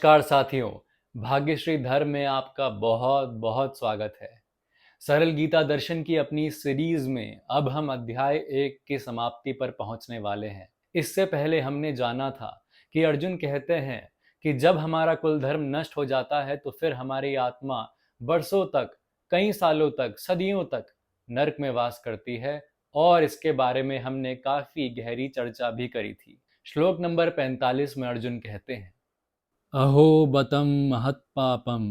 नमस्कार साथियों, भाग्यश्री धर्म में आपका बहुत बहुत स्वागत है। सरल गीता दर्शन की अपनी सीरीज में अब हम अध्याय 1 की समाप्ति पर पहुंचने वाले हैं। इससे पहले हमने जाना था कि अर्जुन कहते हैं कि जब हमारा कुल धर्म नष्ट हो जाता है तो फिर हमारी आत्मा बरसों तक, कई सालों तक, सदियों तक नरक में वास करती है और इसके बारे में हमने काफी गहरी चर्चा भी करी थी। श्लोक नंबर 45 में अर्जुन कहते हैं, अहो बतं महत्पापं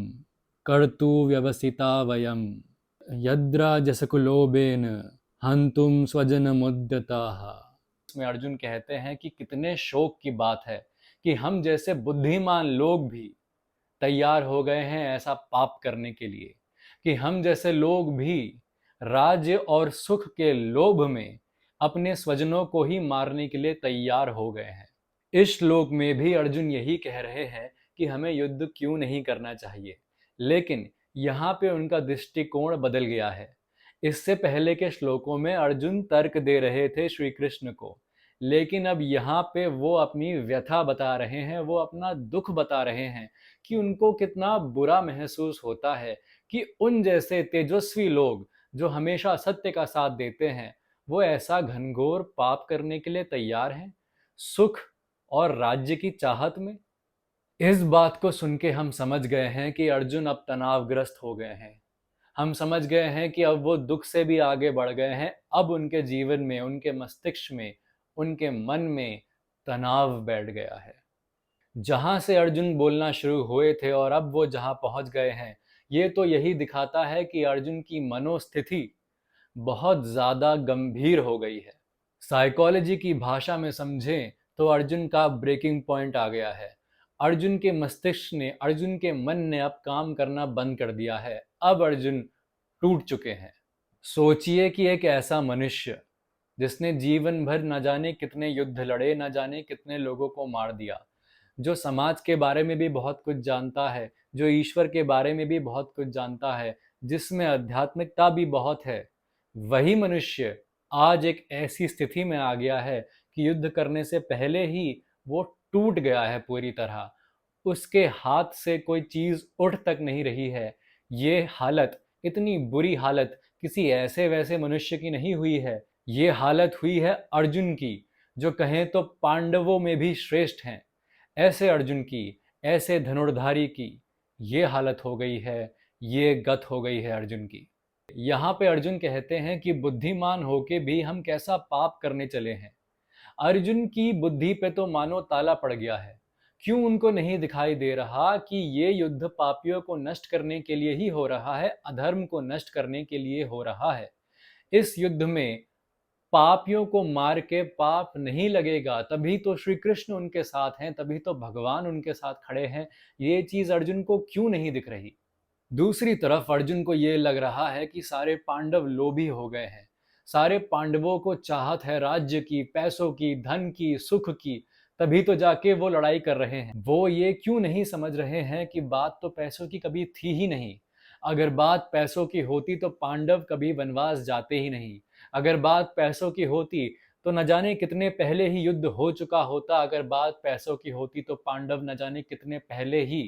कर्तु व्यवसिता वयं यद्राजसकुलोभेन हन्तुं स्वजनमुद्यताः। इसमें अर्जुन कहते हैं कि कितने शोक की बात है कि हम जैसे बुद्धिमान लोग भी तैयार हो गए हैं ऐसा पाप करने के लिए, कि हम जैसे लोग भी राज्य और सुख के लोभ में अपने स्वजनों को ही मारने के लिए तैयार हो गए हैं। इस श्लोक में भी अर्जुन यही कह रहे हैं कि हमें युद्ध क्यों नहीं करना चाहिए, लेकिन यहाँ पे उनका दृष्टिकोण बदल गया है। इससे पहले के श्लोकों में अर्जुन तर्क दे रहे थे श्री कृष्ण को, लेकिन अब यहाँ पे वो अपनी व्यथा बता रहे हैं, वो अपना दुख बता रहे हैं कि उनको कितना बुरा महसूस होता है कि उन जैसे तेजस्वी लोग जो हमेशा सत्य का साथ देते हैं, वो ऐसा घनघोर पाप करने के लिए तैयार हैं, सुख और राज्य की चाहत में। इस बात को सुन के हम समझ गए हैं कि अर्जुन अब तनावग्रस्त हो गए हैं। हम समझ गए हैं कि अब वो दुख से भी आगे बढ़ गए हैं। अब उनके जीवन में, उनके मस्तिष्क में, उनके मन में तनाव बैठ गया है। जहां से अर्जुन बोलना शुरू हुए थे और अब वो जहां पहुंच गए हैं, ये तो यही दिखाता है कि अर्जुन की मनोस्थिति बहुत ज्यादा गंभीर हो गई है। साइकोलॉजी की भाषा में समझें तो अर्जुन का ब्रेकिंग पॉइंट आ गया है। अर्जुन के मस्तिष्क ने, अर्जुन के मन ने अब काम करना बंद कर दिया है। अब अर्जुन टूट चुके हैं। सोचिए कि एक ऐसा मनुष्य जिसने जीवन भर न जाने कितने युद्ध लड़े, न जाने कितने लोगों को मार दिया, जो समाज के बारे में भी बहुत कुछ जानता है, जो ईश्वर के बारे में भी बहुत कुछ जानता है, जिसमें आध्यात्मिकता भी बहुत है, वही मनुष्य आज एक ऐसी स्थिति में आ गया है कि युद्ध करने से पहले ही वो टूट गया है पूरी तरह। उसके हाथ से कोई चीज उठ तक नहीं रही है। ये हालत, इतनी बुरी हालत किसी ऐसे वैसे मनुष्य की नहीं हुई है। ये हालत हुई है अर्जुन की, जो कहें तो पांडवों में भी श्रेष्ठ हैं। ऐसे अर्जुन की, ऐसे धनुर्धारी की ये हालत हो गई है, ये गत हो गई है अर्जुन की। यहाँ पे अर्जुन कहते हैं कि बुद्धिमान होके भी हम कैसा पाप करने चले हैं। अर्जुन की बुद्धि पे तो मानो ताला पड़ गया है। क्यों उनको नहीं दिखाई दे रहा कि ये युद्ध पापियों को नष्ट करने के लिए ही हो रहा है, अधर्म को नष्ट करने के लिए हो रहा है। इस युद्ध में पापियों को मार के पाप नहीं लगेगा, तभी तो श्री कृष्ण उनके साथ हैं, तभी तो भगवान उनके साथ खड़े हैं। ये चीज अर्जुन को क्यों नहीं दिख रही। दूसरी तरफ अर्जुन को ये लग रहा है कि सारे पांडव लोभी हो गए हैं। सारे पांडवों को चाहत है राज्य की, पैसों की, धन की, सुख की, तभी तो जाके वो लड़ाई कर रहे हैं। वो ये क्यों नहीं समझ रहे हैं कि बात तो पैसों की कभी थी ही नहीं। अगर बात पैसों की होती तो पांडव कभी वनवास जाते ही नहीं। अगर बात पैसों की होती तो न जाने कितने पहले ही युद्ध हो चुका होता। अगर बात पैसों की होती तो पांडव न जाने कितने पहले ही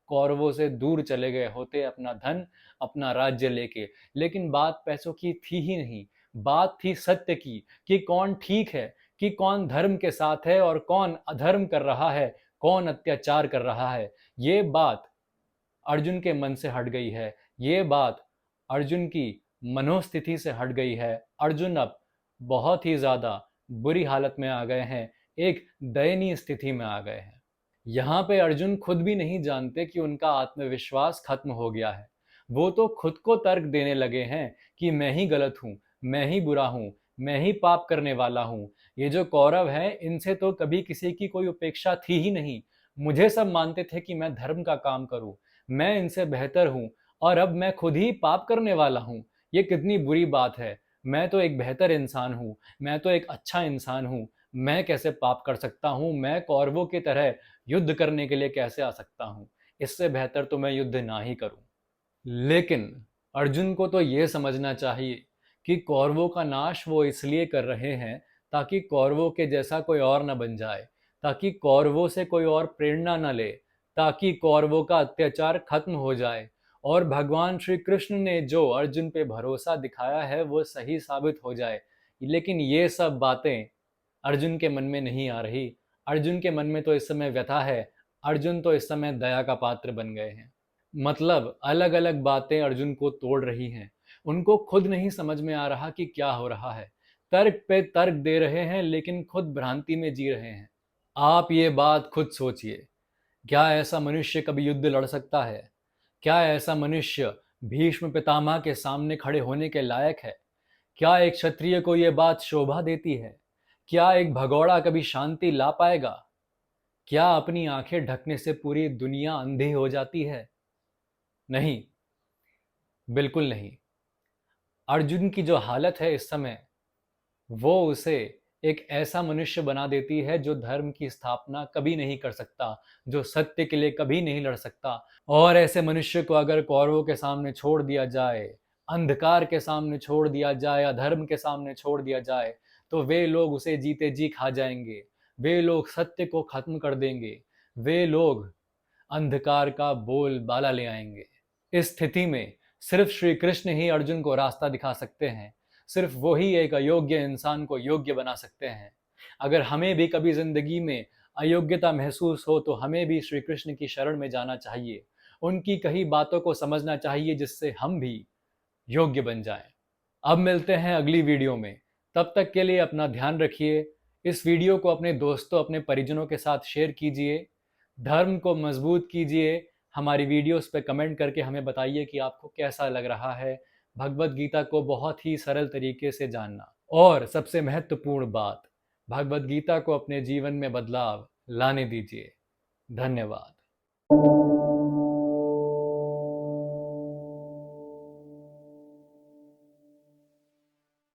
कौरवों से दूर चले गए होते, अपना धन, अपना राज्य लेके। लेकिन बात पैसों की थी ही नहीं। बात थी सत्य की, कि कौन ठीक है, कि कौन धर्म के साथ है और कौन अधर्म कर रहा है, कौन अत्याचार कर रहा है। ये बात अर्जुन के मन से हट गई है। ये बात अर्जुन की मनोस्थिति से हट गई है। अर्जुन अब बहुत ही ज्यादा बुरी हालत में आ गए हैं, एक दयनीय स्थिति में आ गए हैं। यहाँ पे अर्जुन खुद भी नहीं जानते कि उनका आत्मविश्वास खत्म हो गया है। वो तो खुद को तर्क देने लगे हैं कि मैं ही गलत हूँ, मैं ही बुरा हूँ, मैं ही पाप करने वाला हूँ। ये जो कौरव हैं, इनसे तो कभी किसी की कोई उपेक्षा थी ही नहीं। मुझे सब मानते थे कि मैं धर्म का काम करूँ, मैं इनसे बेहतर हूँ, और अब मैं खुद ही पाप करने वाला हूँ। ये कितनी बुरी बात है। मैं तो एक बेहतर इंसान हूँ, मैं तो एक अच्छा इंसान हूँ। मैं कैसे पाप कर सकता हूँ? मैं कौरवों की तरह युद्ध करने के लिए कैसे आ सकता हूँ? इससे बेहतर तो मैं युद्ध ना ही करूँ। लेकिन अर्जुन को तो ये समझना चाहिए कि कौरवों का नाश वो इसलिए कर रहे हैं ताकि कौरवों के जैसा कोई और न बन जाए, ताकि कौरवों से कोई और प्रेरणा न ले, ताकि कौरवों का अत्याचार खत्म हो जाए। और भगवान श्री कृष्ण ने जो अर्जुन पे भरोसा दिखाया है वो सही साबित हो जाए। लेकिन ये सब बातें अर्जुन के मन में नहीं आ रही। अर्जुन के मन में तो इस समय व्यथा है। अर्जुन तो इस समय दया का पात्र बन गए हैं। मतलब अलग अलग बातें अर्जुन को तोड़ रही हैं। उनको खुद नहीं समझ में आ रहा कि क्या हो रहा है। तर्क पे तर्क दे रहे हैं लेकिन खुद भ्रांति में जी रहे हैं। आप ये बात खुद सोचिए। क्या ऐसा मनुष्य कभी युद्ध लड़ सकता है? क्या ऐसा मनुष्य भीष्म पितामह के सामने खड़े होने के लायक है? क्या एक क्षत्रिय को यह बात शोभा देती है? क्या एक भगोड़ा कभी शांति ला पाएगा? क्या अपनी आंखें ढकने से पूरी दुनिया अंधी हो जाती है? नहीं, बिल्कुल नहीं। अर्जुन की जो हालत है इस समय, वो उसे एक ऐसा मनुष्य बना देती है जो धर्म की स्थापना कभी नहीं कर सकता, जो सत्य के लिए कभी नहीं लड़ सकता। और ऐसे मनुष्य को अगर कौरवों के सामने छोड़ दिया जाए, अंधकार के सामने छोड़ दिया जाए, अधर्म के सामने छोड़ दिया जाए, तो वे लोग उसे जीते जी खा जाएंगे। वे लोग सत्य को खत्म कर देंगे। वे लोग अंधकार का बोलबाला ले आएंगे। इस स्थिति में सिर्फ श्री कृष्ण ही अर्जुन को रास्ता दिखा सकते हैं। सिर्फ वो ही एक अयोग्य इंसान को योग्य बना सकते हैं। अगर हमें भी कभी जिंदगी में अयोग्यता महसूस हो तो हमें भी श्री कृष्ण की शरण में जाना चाहिए। उनकी कही बातों को समझना चाहिए जिससे हम भी योग्य बन जाएं। अब मिलते हैं अगली वीडियो में। तब तक के लिए अपना ध्यान रखिए। इस वीडियो को अपने दोस्तों, अपने परिजनों के साथ शेयर कीजिए। धर्म को मजबूत कीजिए। हमारी वीडियोस पे कमेंट करके हमें बताइए कि आपको कैसा लग रहा है भगवत गीता को बहुत ही सरल तरीके से जानना। और सबसे महत्वपूर्ण बात, भगवत गीता को अपने जीवन में बदलाव लाने दीजिए। धन्यवाद।